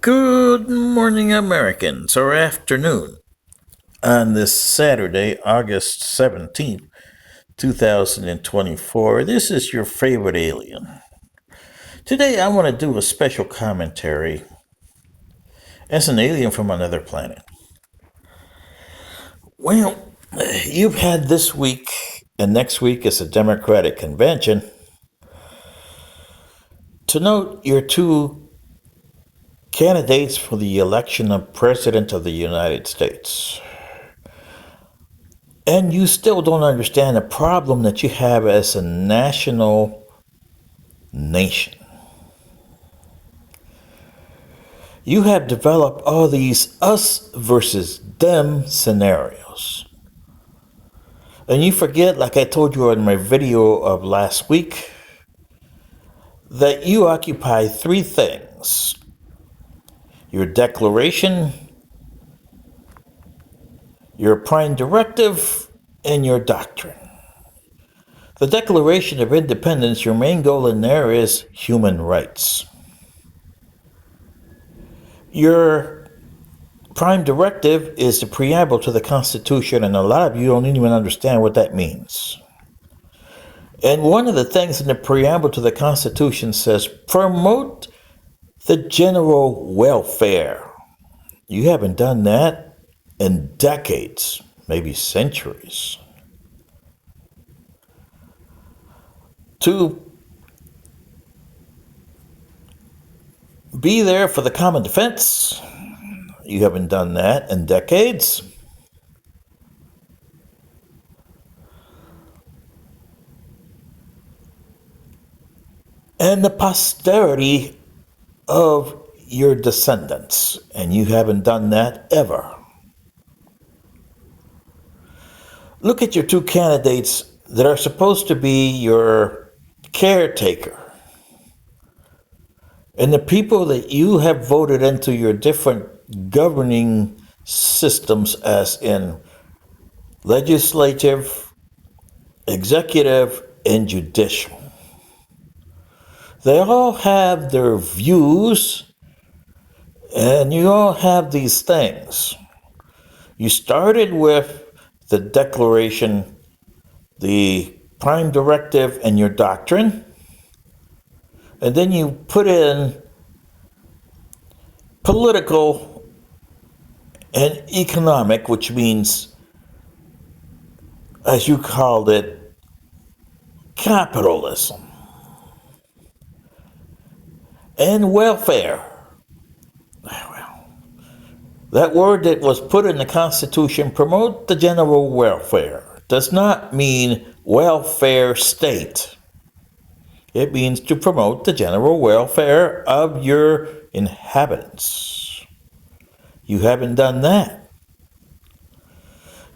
Good morning, Americans, or afternoon, on this Saturday, August 17th, 2024. This is your favorite alien. Today, I want to do a special commentary as an alien from another planet. Well, you've had this week, and next week is a Democratic convention. To note, your two candidates for the election of President of the United States. And you still don't understand the problem that you have as a national nation. You have developed all these us versus them scenarios. And you forget, like I told you in my video of last week, that you occupy three things: your declaration, your prime directive, and your doctrine. The Declaration of Independence, your main goal in there is human rights. Your prime directive is the preamble to the Constitution, and a lot of you don't even understand what that means. And one of the things in the preamble to the Constitution says, promote the general welfare. You haven't done that in decades, maybe centuries. To be there for the common defense, you haven't done that in decades. And the posterity of your descendants, and you haven't done that ever. Look at your two candidates that are supposed to be your caretaker. And the people that you have voted into your different governing systems, as in legislative, executive, and judicial. They all have their views, and you all have these things. You started with the Declaration, the Prime Directive, and your doctrine. And then you put in political and economic, which means, as you called it, capitalism. And welfare. Well, that word that was put in the Constitution, promote the general welfare, does not mean welfare state. It means to promote the general welfare of your inhabitants. You haven't done that.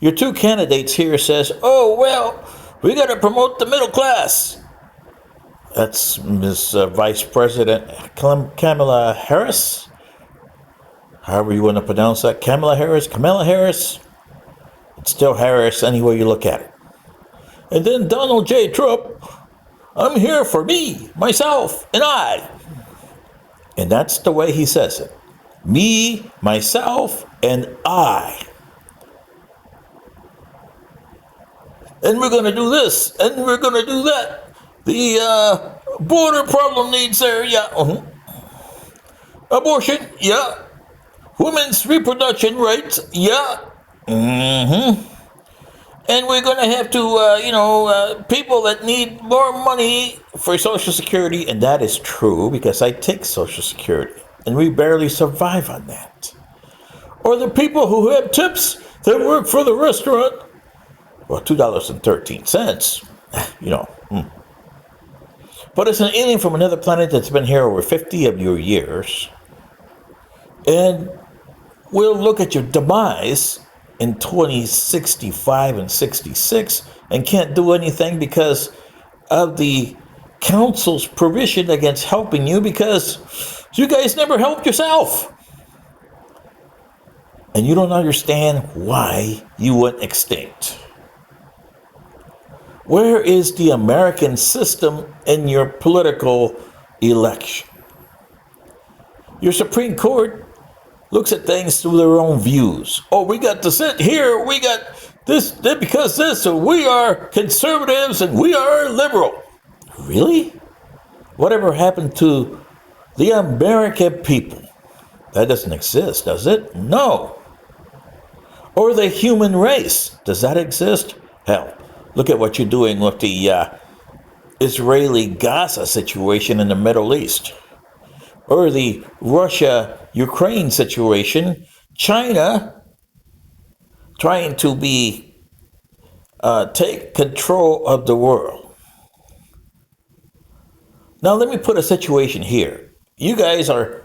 Your two candidates here says, oh, well, we got to promote the middle class. That's Ms. Vice President Kamala Harris. However you want to pronounce that. Kamala Harris. It's still Harris any way you look at it. And then Donald J. Trump. I'm here for me, myself, and I. And that's the way he says it. Me, myself, and I. And we're going to do this, and we're going to do that. The border problem needs there, yeah. Abortion, yeah. Women's reproduction rights, yeah. And we're going to have to, people that need more money for Social Security, and that is true because I take Social Security, and we barely survive on that. Or the people who have tips that work for the restaurant, well, $2.13, But it's an alien from another planet that's been here over 50 of your years, and we'll look at your demise in 2065 and 66 and can't do anything because of the council's provision against helping you because you guys never helped yourself. And you don't understand why you went extinct. Where is the American system in your political election? Your Supreme Court looks at things through their own views. Oh, we got dissent here, we got this, because this, so we are conservatives and we are liberal. Really? Whatever happened to the American people? That doesn't exist, does it? No. Or the human race. Does that exist? Hell, look at what you're doing with the Israeli-Gaza situation in the Middle East. Or the Russia-Ukraine situation. China trying to take control of the world. Now let me put a situation here. You guys are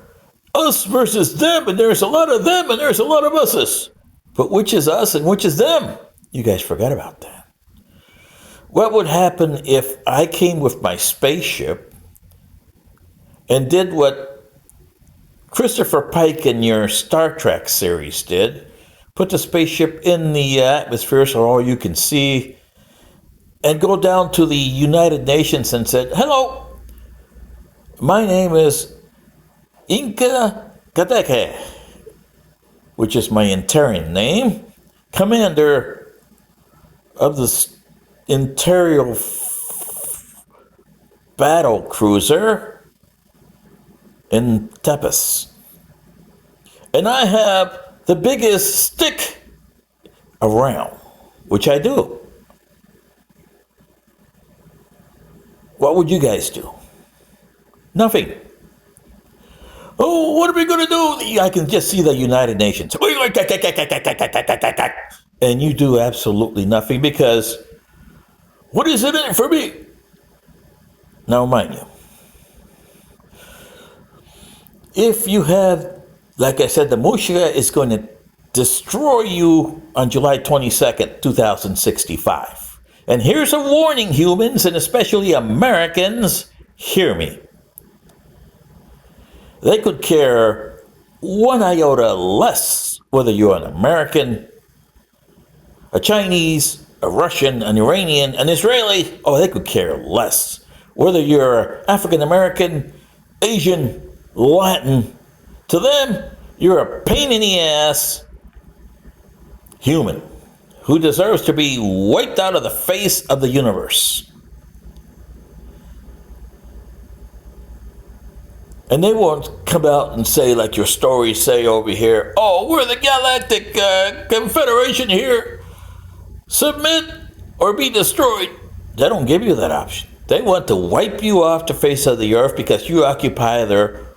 us versus them, and there's a lot of them, and there's a lot of us's. But which is us and which is them? You guys forgot about that. What would happen if I came with my spaceship and did what Christopher Pike in your Star Trek series did? Put the spaceship in the atmosphere so all you can see, and go down to the United Nations and said, hello, my name is Inca Kadeke, which is my Interian name, commander of the Imperial battle cruiser in Tepes. And I have the biggest stick around, which I do. What would you guys do? Nothing. Oh, what are we going to do? I can just see the United Nations. And you do absolutely nothing because what is it in it for me? Now, mind you, if you have, like I said, the Mushka is going to destroy you on July 22nd, 2065. And here's a warning, humans, and especially Americans, hear me. They could care one iota less whether you're an American, a Chinese, a Russian, an Iranian, an Israeli. Oh, they could care less. Whether you're African American, Asian, Latin, to them, you're a pain in the ass human who deserves to be wiped out of the face of the universe. And they won't come out and say, like your stories say over here, oh, we're the Galactic Confederation here. Submit or be destroyed. They don't give you that option. They want to wipe you off the face of the earth because you occupy their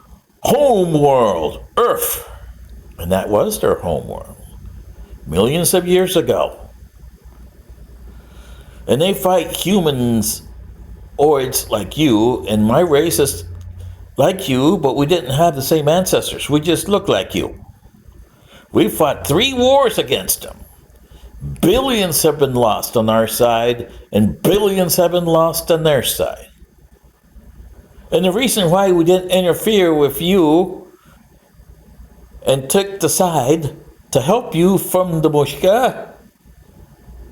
home world, Earth. And that was their home world millions of years ago. And they fight humans, oids like you, and my race is like you, but we didn't have the same ancestors. We just look like you. We fought 3 wars against them. Billions have been lost on our side, and billions have been lost on their side. And the reason why we didn't interfere with you and took the side to help you from the Mushka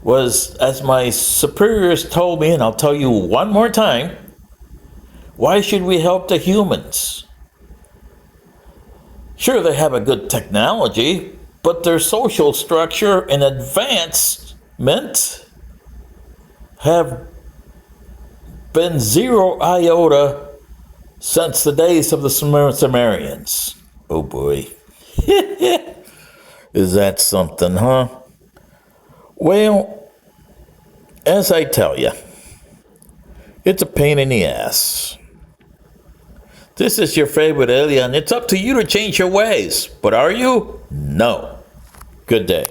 was, as my superiors told me, and I'll tell you one more time, why should we help the humans? Sure, they have a good technology, but their social structure and advancement have been 0 iota since the days of the Sumerians. Oh boy. Is that something, huh? Well, as I tell you, it's a pain in the ass. This is your favorite alien. It's up to you to change your ways. But are you? No. Good day.